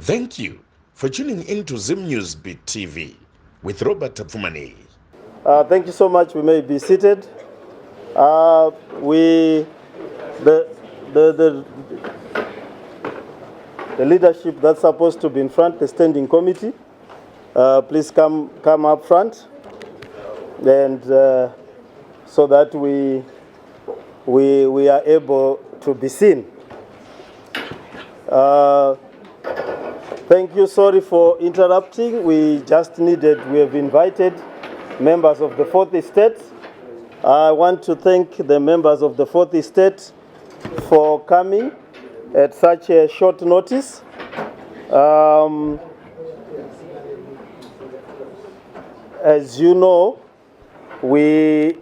Thank you for tuning in to Zim News Beat TV with Robert Tapfumani. Thank you so much. We may be seated. The leadership that's supposed to be in front, the standing committee, please come up front, and so that we are able to be seen. Thank you. Sorry for interrupting. We have invited members of the Fourth Estate. I want to thank the members of the Fourth Estate for coming at such a short notice. As you know, we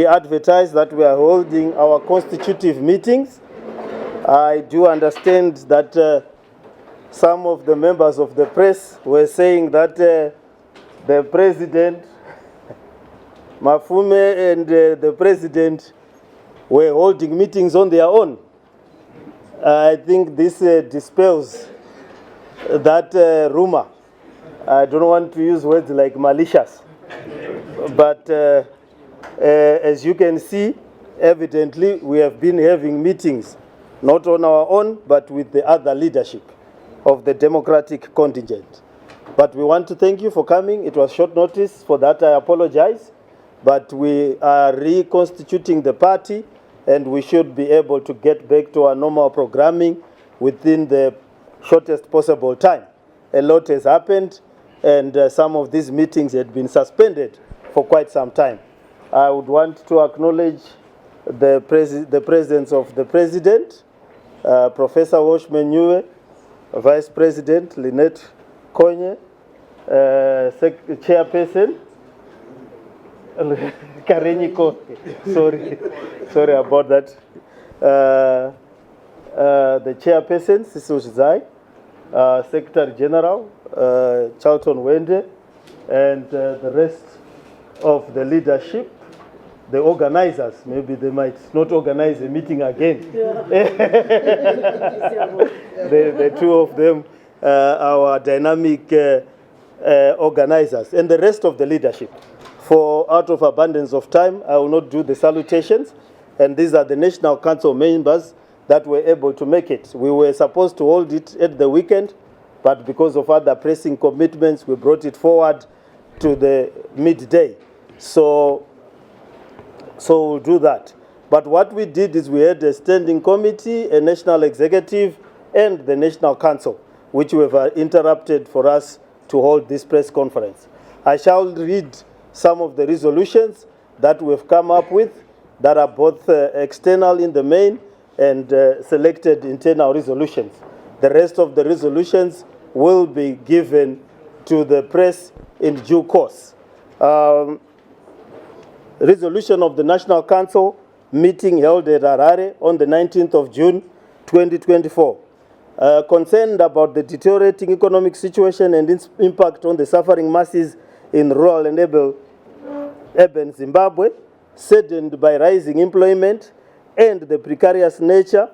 advertise that we are holding our constitutive meetings. I do understand that some of the members of the press were saying that the president, Mafume, and the president were holding meetings on their own. I think this dispels that rumor. I don't want to use words like malicious, but as you can see, evidently we have been having meetings not on our own, but with the other leadership of the Democratic contingent. But we want to thank you for coming. It was short notice. For that, I apologize. But we are reconstituting the party, and we should be able to get back to our normal programming within the shortest possible time. A lot has happened, and some of these meetings had been suspended for quite some time. I would want to acknowledge the presence of the President, Professor Woshmenyue, Vice President Lynette Konye, Chairperson Karenyi Koke. Sorry about that. The Chairperson Sisu Zai, Secretary General Charlton Wende, and the rest of the leadership, the organizers. Maybe they might not organize a meeting again. Yeah. the two of them, our dynamic organizers, and the rest of the leadership. For out of abundance of time, I will not do the salutations. And these are the National Council members that were able to make it. We were supposed to hold it at the weekend, but because of other pressing commitments, we brought it forward to the midday. So we'll do that. But what we did is we had a standing committee, a national executive, and the National Council, which we have interrupted for us to hold this press conference. I shall read some of the resolutions that we've come up with that are both external in the main and selected internal resolutions. The rest of the resolutions will be given to the press in due course. Resolution of the National Council meeting held at Harare on the 19th of June 2024. Concerned about the deteriorating economic situation and its impact on the suffering masses in rural and urban Zimbabwe, saddened by rising employment and the precarious nature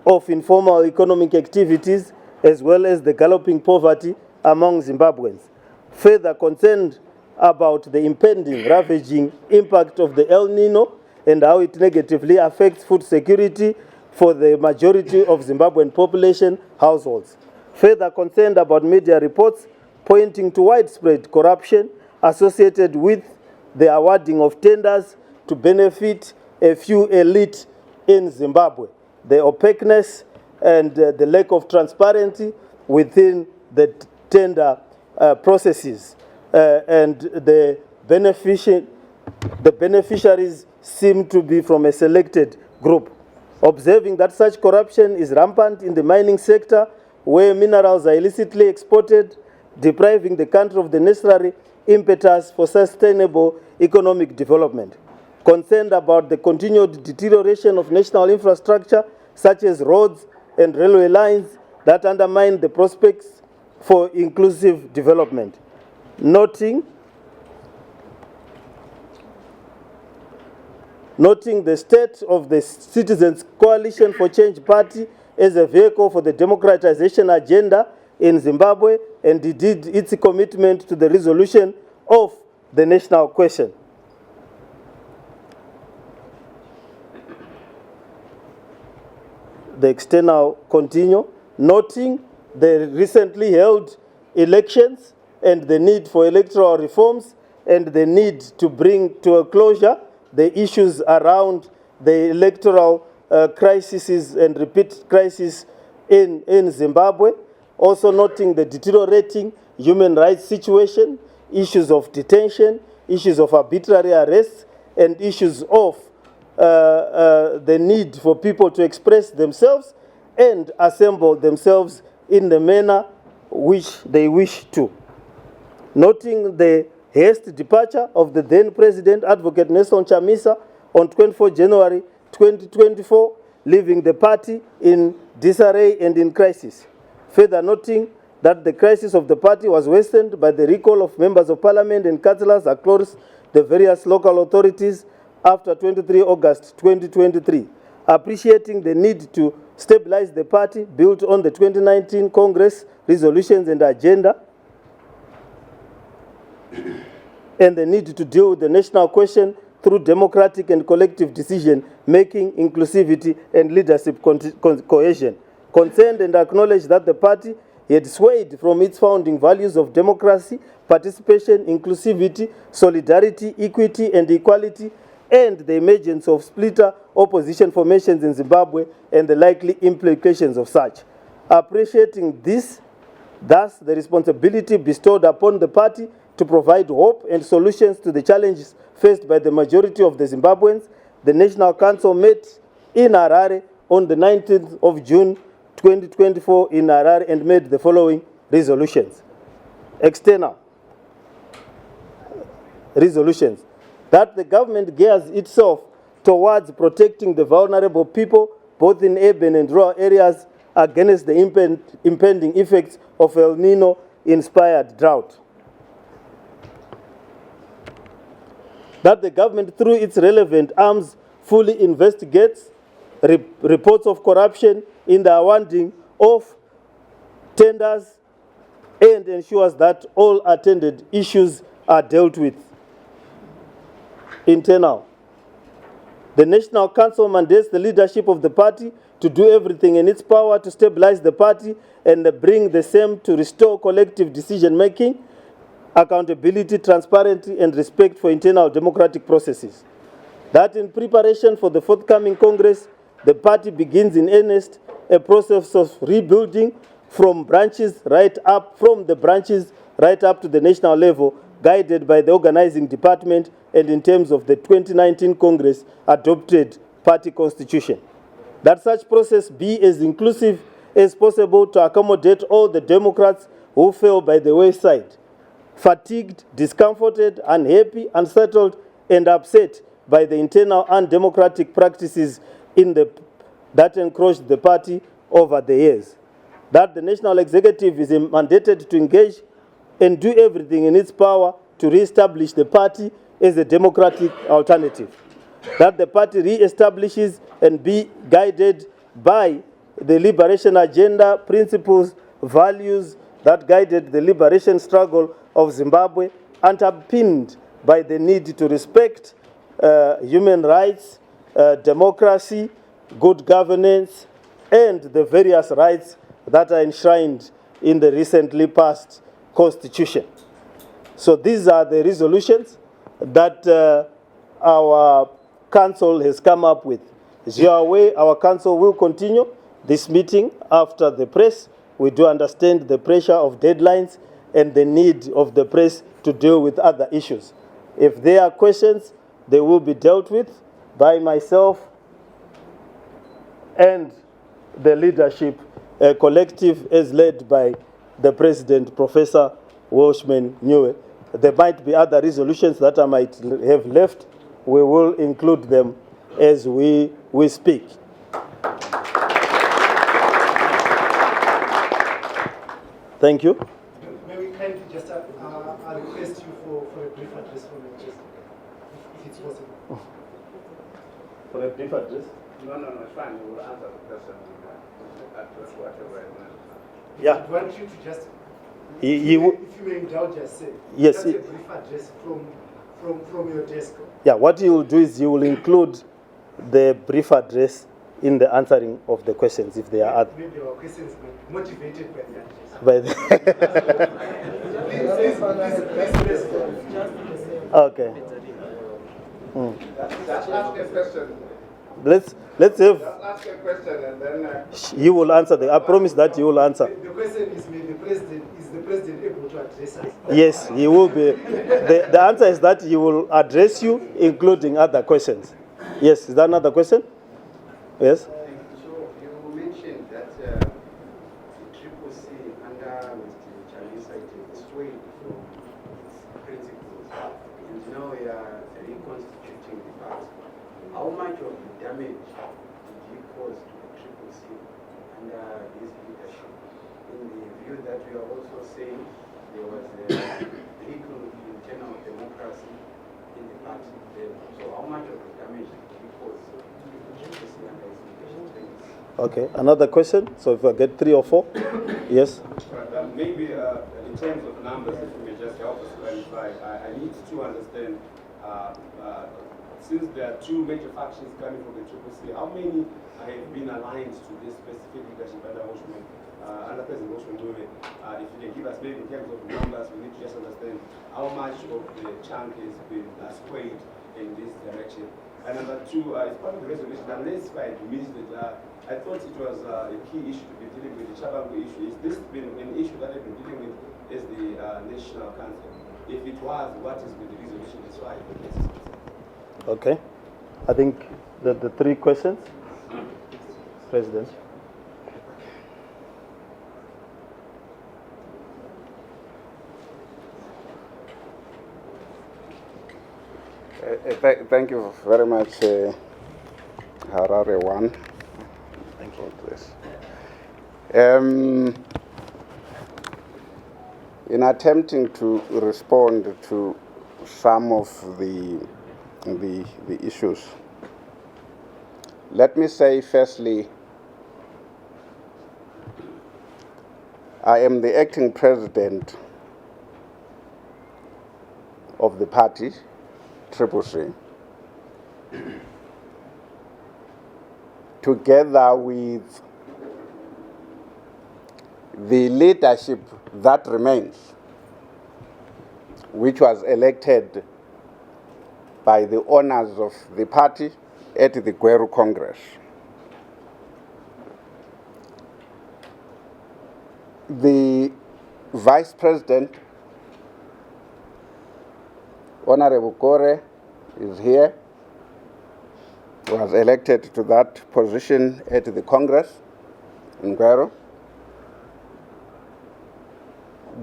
of informal economic activities, as well as the galloping poverty among Zimbabweans. Further concerned about the impending ravaging impact of the El Nino and how it negatively affects food security for the majority of Zimbabwean population households. Further concerned about media reports pointing to widespread corruption associated with the awarding of tenders to benefit a few elite in Zimbabwe. The opaqueness and the lack of transparency within the tender processes. And the beneficiaries seem to be from a selected group. Observing that such corruption is rampant in the mining sector, where minerals are illicitly exported, depriving the country of the necessary impetus for sustainable economic development. Concerned about the continued deterioration of national infrastructure, such as roads and railway lines, that undermine the prospects for inclusive development. Noting the state of the Citizens Coalition for Change Party as a vehicle for the democratization agenda in Zimbabwe, and indeed its commitment to the resolution of the national question. The external continue, noting the recently held elections and the need for electoral reforms and the need to bring to a closure the issues around the electoral crises and repeat crises in Zimbabwe. Also noting the deteriorating human rights situation, issues of detention, issues of arbitrary arrests, and issues of the need for people to express themselves and assemble themselves in the manner which they wish to. Noting the hasty departure of the then President, Advocate Nelson Chamisa, on 24 January 2024, leaving the party in disarray and in crisis. Further noting that the crisis of the party was worsened by the recall of members of parliament and councillors across the various local authorities after 23 August 2023, appreciating the need to stabilize the party built on the 2019 Congress resolutions and agenda, and the need to deal with the national question through democratic and collective decision-making, inclusivity, and leadership cohesion. Concerned and acknowledged that the party had swayed from its founding values of democracy, participation, inclusivity, solidarity, equity, and equality, and the emergence of splitter opposition formations in Zimbabwe and the likely implications of such. Appreciating this, thus the responsibility bestowed upon the party to provide hope and solutions to the challenges faced by the majority of the Zimbabweans, the National Council met in Harare on the 19th of June 2024 in Harare and made the following resolutions. External resolutions. That the government gears itself towards protecting the vulnerable people, both in urban and rural areas, against the impending effects of El Nino-inspired drought. That the government, through its relevant arms, fully investigates reports of corruption in the awarding of tenders and ensures that all attended issues are dealt with. Internal. The National Council mandates the leadership of the party to do everything in its power to stabilize the party and bring the same to restore collective decision-making, accountability, transparency, and respect for internal democratic processes. That in preparation for the forthcoming Congress, the party begins in earnest a process of rebuilding from the branches right up to the national level, guided by the organizing department and in terms of the 2019 Congress adopted party constitution. That such process be as inclusive as possible to accommodate all the Democrats who fell by the wayside, fatigued, discomforted, unhappy, unsettled, and upset by the internal undemocratic practices that encroached the party over the years. That the National Executive is mandated to engage and do everything in its power to re-establish the party as a democratic alternative. That the party re-establishes and be guided by the liberation agenda, principles, values that guided the liberation struggle of Zimbabwe, underpinned by the need to respect human rights, democracy, good governance, and the various rights that are enshrined in the recently passed Constitution. So these are the resolutions that our Council has come up with. As you are aware, our Council will continue this meeting after the press. We do understand the pressure of deadlines and the need of the press to deal with other issues. If there are questions, they will be dealt with by myself and the leadership collective as led by the President, Professor Welshman Nyewe. There might be other resolutions that I might have left. We will include them as we speak. Thank you. May we kindly just I'll request you for a brief address from you, just if it's possible. For a brief address? No, it's fine. We will answer the question. Address whatever. Yeah. I want you to just, He if will. you may indulge us, say, Yes, just a brief address from your desk. Yeah, what you will do is you will include the brief address in the answering of the questions if they are other. Maybe our questions might be motivated by the address. By the Please. Okay. Just ask a question. Let's have. Just ask a question and then. You will answer. I promise that you will answer. The question is, is the president able to address us? Yes, he will be. The answer is that he will address you, including other questions. Yes, is that another question? Yes. So you mentioned that the Triple C under Mr. Chamisa is swayed from its principles, and now we are reconstituting the party. How much of the damage did he cause to the Triple C under his leadership? In the view that we are also saying there was a little internal democracy in the party. So how much of the damage did he cause to the Triple C under his leadership? Okay. Another question. So if I get 3 or 4, yes. Maybe in terms of numbers, if you may just help us clarify, I need to understand, since there are 2 major factions coming from the Triple C, how many have been aligned to this specific leadership under President Oshman Dube? If you can give us maybe in terms of numbers, we need to just understand how much of the chunk has been swayed in this direction. And number 2, as part of the resolution, unless I missed it, I thought it was a key issue to be dealing with, the Chabangu issue. Is this been an issue that I've been dealing with as the National Council? If it was, what is with the resolution? That's why. Okay. I think the 3 questions. President. Thank you very much, Harare One. Thank you for this. In attempting to respond to some of the issues, let me say firstly, I am the acting president of the party, Triple C, together with the leadership that remains, which was elected by the owners of the party at the Gweru Congress. The Vice President, Honorable Kore, is here, was elected to that position at the Congress in Gweru.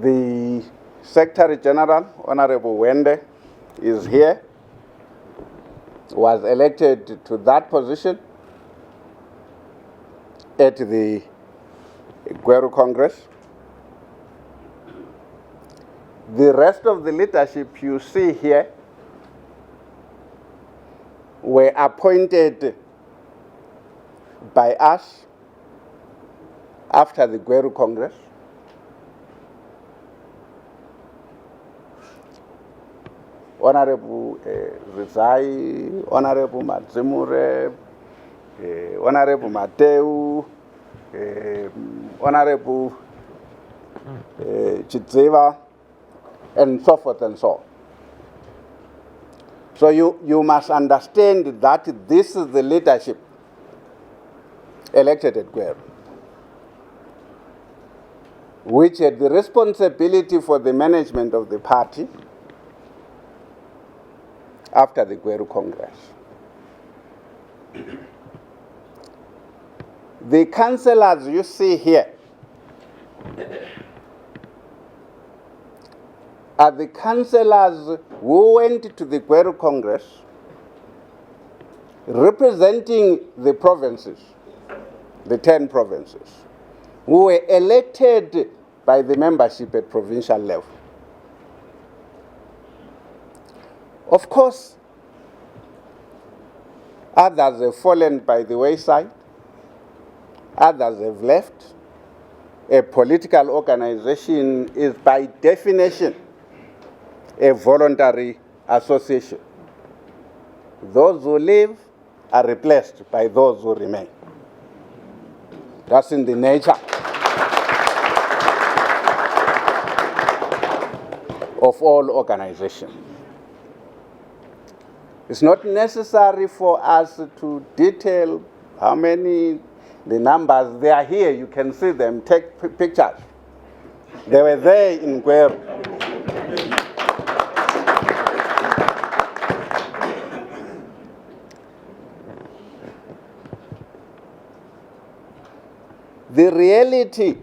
The Secretary General, Honorable Wende, is here, was elected to that position at the Gweru Congress. The rest of the leadership you see here were appointed by us after the Gweru Congress. Honorable Rizai, Honorable Matzimure, Honorable Mateu, Honorable Chitzeva, and so forth and so on. So you must understand that this is the leadership elected at Gweru, which had the responsibility for the management of the party after the Gweru Congress. The councillors you see here are the councillors who went to the Gweru Congress representing the provinces, the 10 provinces, who were elected by the membership at provincial level. Of course, others have fallen by the wayside, others have left, a political organization is by definition a voluntary association. Those who leave are replaced by those who remain. That's in the nature of all organizations. It's not necessary for us to detail how many, the numbers. They are here, you can see them, take pictures. They were there in Gweru. The reality,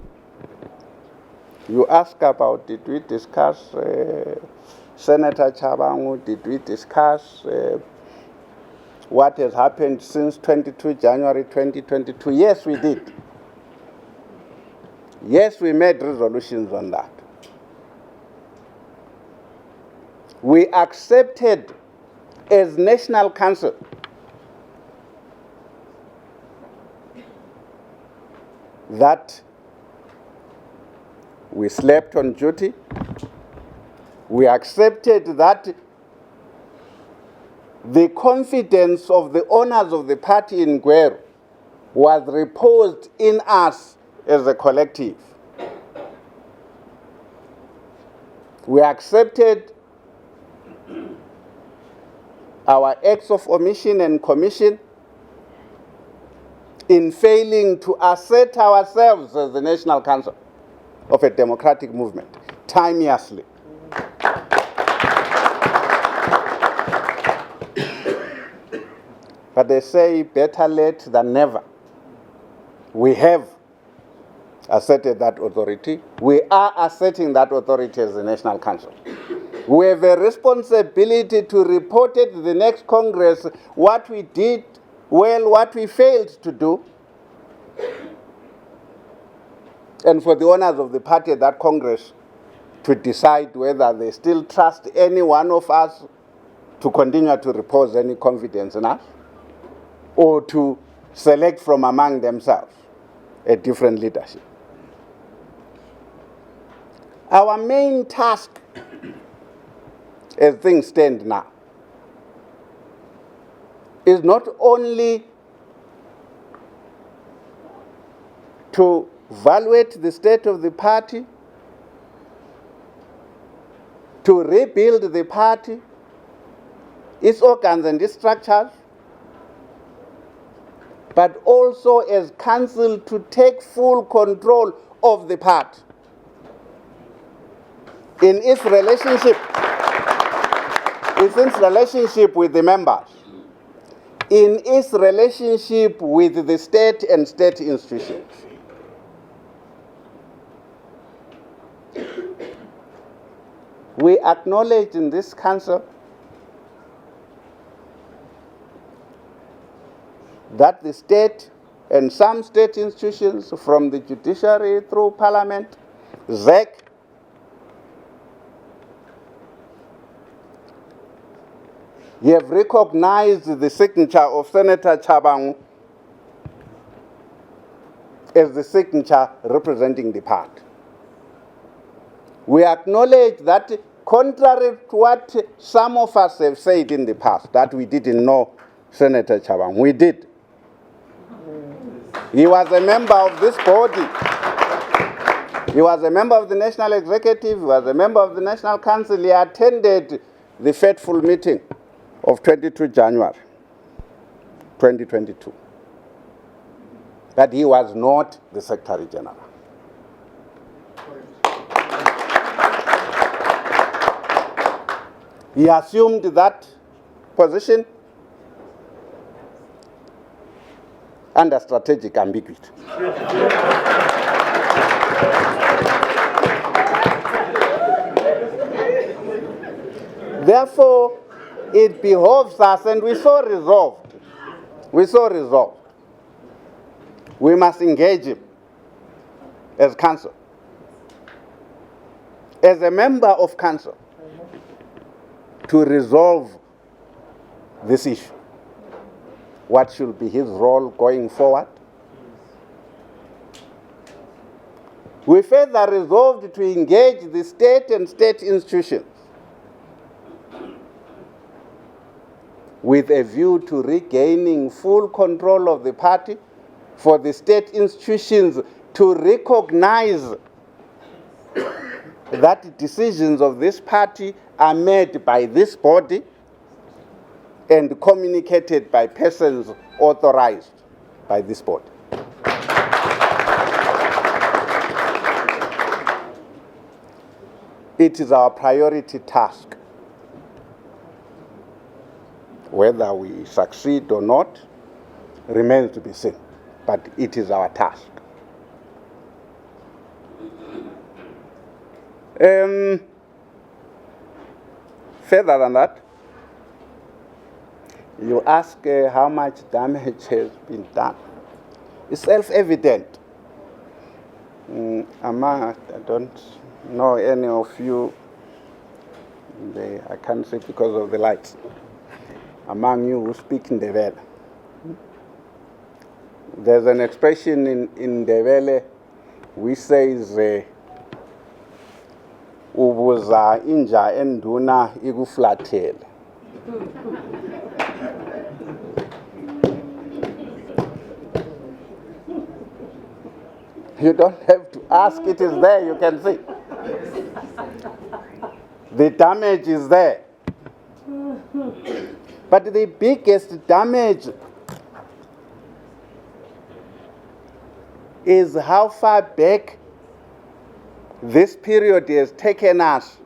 you ask about, did we discuss Senator Chabangu, did we discuss what has happened since 22 January 2022? Yes, we did. Yes, we made resolutions on that. We accepted as National Council that we slept on duty. We accepted that the confidence of the owners of the party in Gweru was reposed in us as a collective. We accepted our acts of omission and commission in failing to assert ourselves as the National Council of a democratic movement, timeously. But they say better late than never. We have asserted that authority. We are asserting that authority as the National Council. We have a responsibility to report it to the next Congress what we did well, what we failed to do. And for the owners of the party at that Congress to decide whether they still trust any one of us to continue to repose any confidence in us, or to select from among themselves a different leadership. Our main task, as things stand now, is not only to evaluate the state of the party, to rebuild the party, its organs and its structures, but also as council to take full control of the party in its relationship with the members, in its relationship with the state and state institutions. We acknowledge in this council that the state and some state institutions, from the judiciary through parliament, ZEC, have recognized the signature of Senator Chabangu as the signature representing the party. We acknowledge that, contrary to what some of us have said in the past, that we didn't know Senator Chabangu, we did. He was a member of this body. He was a member of the National Executive. He was a member of the National Council. He attended the fateful meeting of 22 January 2022. But he was not the Secretary General. He assumed that position under strategic ambiguity. Therefore, it behoves us, and we so resolved, we must engage him as council, as a member of council, to resolve this issue. What should be his role going forward? We further resolved to engage the state and state institutions with a view to regaining full control of the party, for the state institutions to recognize that decisions of this party are made by this body and communicated by persons authorized by this body. It is our priority task. Whether we succeed or not remains to be seen, but it is our task. Further than that, you ask how much damage has been done. It's self-evident. I don't know any of you, I can't say because of the lights, among you who speak in Ndebele. There's an expression in Ndebele which says, ubuza inja enduna ikuflathele. You don't have to ask, it is there, you can see. The damage is there. But the biggest damage is how far back this period has taken us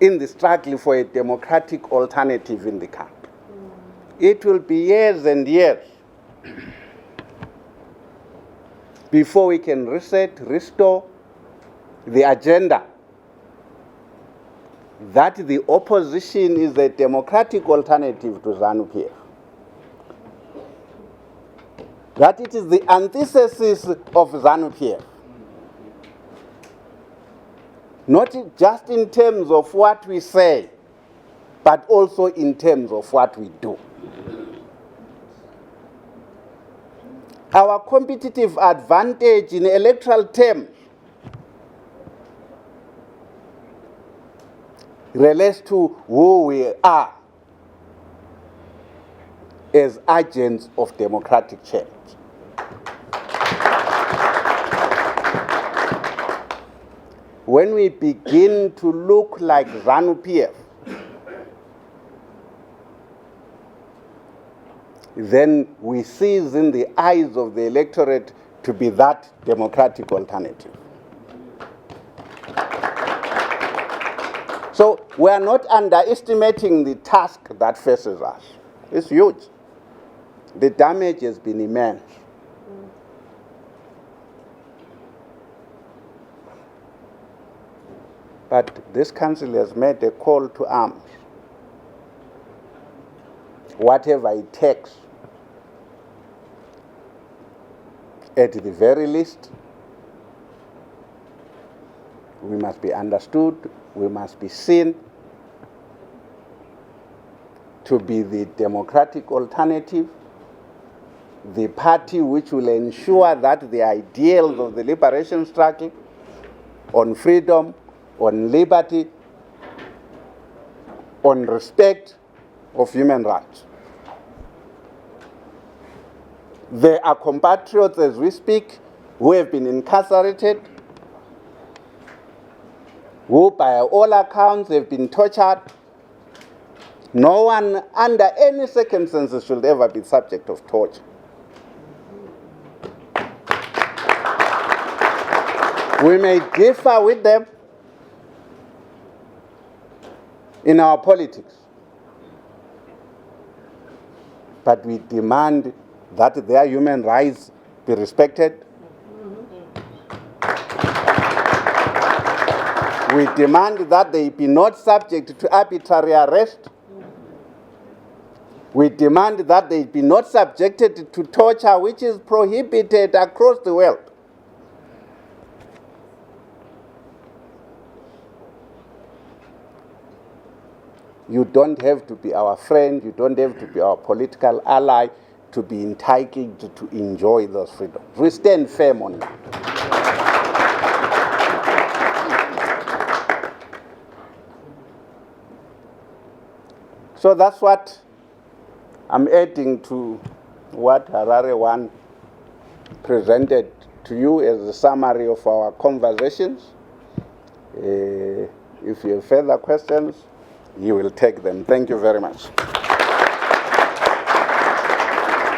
in the struggle for a democratic alternative in the country. It will be years and years before we can reset, restore the agenda that the opposition is a democratic alternative to ZANU-PF. That it is the antithesis of ZANU-PF. Not just in terms of what we say, but also in terms of what we do. Our competitive advantage in electoral terms relates to who we are as agents of democratic change. When we begin to look like ZANU-PF, then we cease in the eyes of the electorate to be that democratic alternative. So we are not underestimating the task that faces us. It's huge. The damage has been immense. But this council has made a call to arms. Whatever it takes, at the very least, we must be understood, we must be seen to be the democratic alternative, the party which will ensure that the ideals of the liberation struggle on freedom, on liberty, on respect of human rights. There are compatriots as we speak who have been incarcerated, who by all accounts have been tortured. No one under any circumstances should ever be subject of torture. We may differ with them in our politics, but we demand that their human rights be respected. We demand that they be not subject to arbitrary arrest. We demand that they be not subjected to torture, which is prohibited across the world. You don't have to be our friend, you don't have to be our political ally to be entitled to enjoy those freedoms. We stand firm on that. So that's what I'm adding to what Harare 1 presented to you as a summary of our conversations. If you have further questions, you will take them. Thank you very much.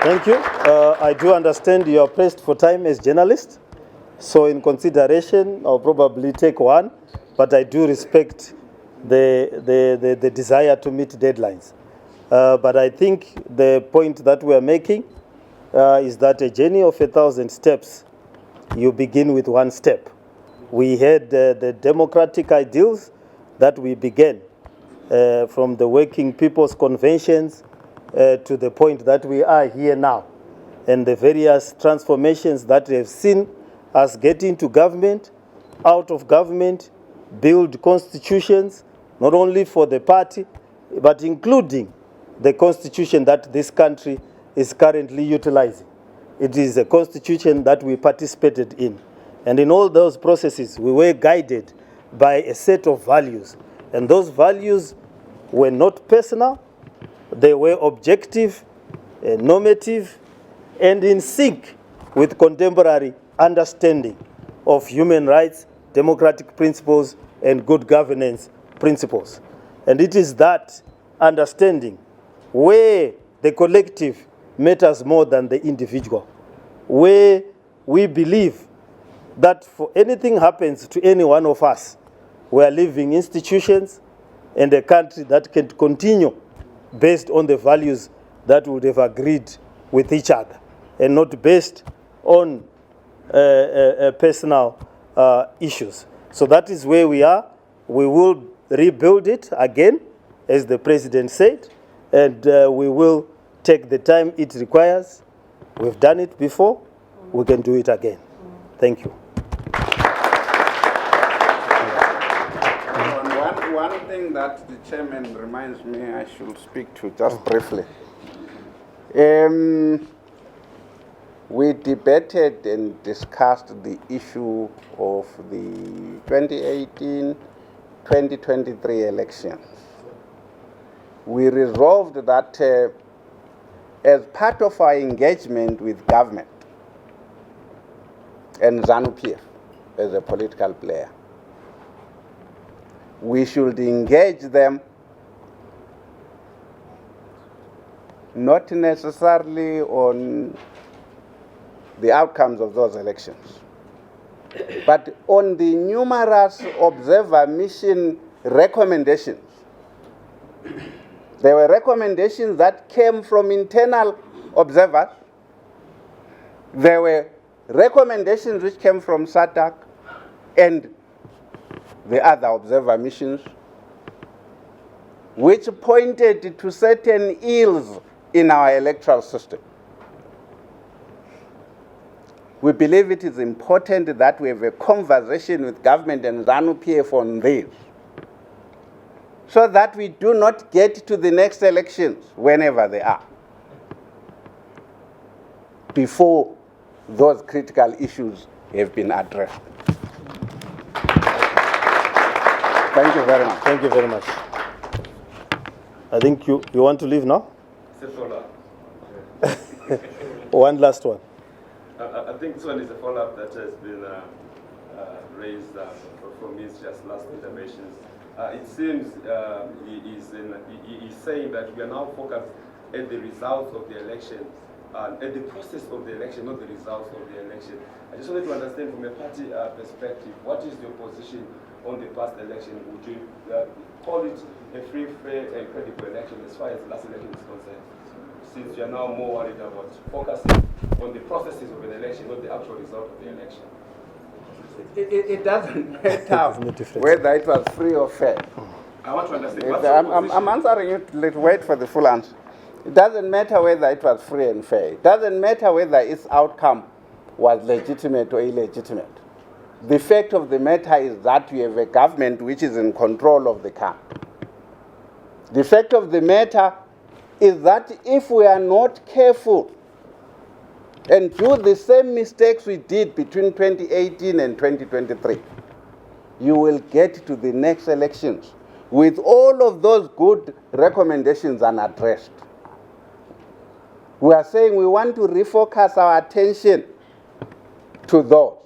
Thank you. I do understand you are pressed for time as journalists. So in consideration, I'll probably take one, but I do respect the desire to meet deadlines. But I think the point that we are making is that a journey of 1,000 steps, you begin with one step. We had the democratic ideals that we began from the Working People's Conventions to the point that we are here now, and the various transformations that we have seen us get into government, out of government, build constitutions, not only for the party, but including the constitution that this country is currently utilizing. It is a constitution that we participated in. And in all those processes, we were guided by a set of values. And those values were not personal, they were objective, normative, and in sync with contemporary understanding of human rights, democratic principles, and good governance principles. And it is that understanding where the collective matters more than the individual, where we believe that for anything happens to any one of us, we are living institutions and a country that can continue based on the values that would have agreed with each other and not based on personal issues. So that is where we are. We will rebuild it again, as the President said, and we will take the time it requires. We've done it before. We can do it again. Thank you. One thing that the chairman reminds me I should speak to just briefly. We debated and discussed the issue of the 2018-2023 elections. We resolved that as part of our engagement with government and ZANU-PF as a political player, we should engage them not necessarily on the outcomes of those elections, but on the numerous observer mission recommendations. There were recommendations that came from internal observers. There were recommendations which came from SADC and the other observer missions, which pointed to certain ills in our electoral system. We believe it is important that we have a conversation with government and ZANU-PF on this, so that we do not get to the next elections, whenever they are, before those critical issues have been addressed. Thank you very much. Thank you very much. I think you want to leave now? One last one. I think this one is a follow-up that has been raised from his just last interventions. It seems he's saying that we are now focused at the results of the election, at the process of the election, not the results of the election. I just wanted to understand from a party perspective, what is your position on the past election? Would you call it a free, fair, and credible election as far as the last election is concerned? Since you are now more worried about focusing on the processes of an election, not the actual result of the election. It doesn't matter whether it was free or fair. I want to understand. I'm answering you. Let's wait for the full answer. It doesn't matter whether it was free and fair. It doesn't matter whether its outcome was legitimate or illegitimate. The fact of the matter is that we have a government which is in control of the country. The fact of the matter is that if we are not careful and do the same mistakes we did between 2018 and 2023, you will get to the next elections with all of those good recommendations unaddressed. We are saying we want to refocus our attention to those.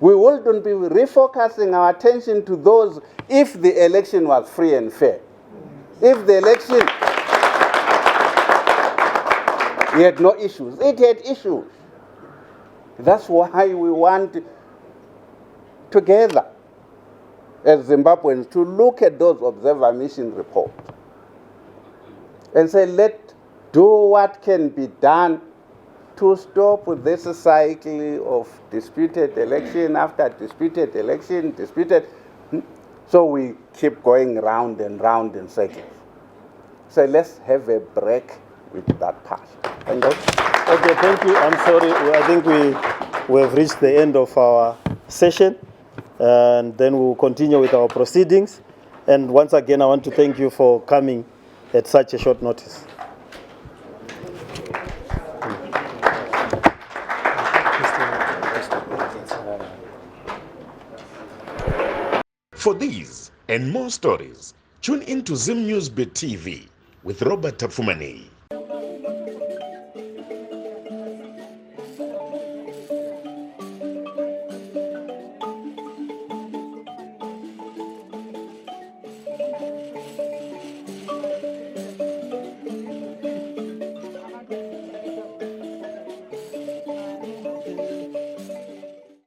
We wouldn't be refocusing our attention to those if the election was free and fair. If the election had no issues, it had issues. That's why we want together as Zimbabweans to look at those observer mission reports and say, let's do what can be done to stop this cycle of disputed election after disputed election, so we keep going round and round in circles. So let's have a break with that part. Thank you. Okay, thank you. I'm sorry. I think we have reached the end of our session, and then we will continue with our proceedings. And once again, I want to thank you for coming at such a short notice. For these and more stories, tune in to Zim News TV with Robert Tafumani.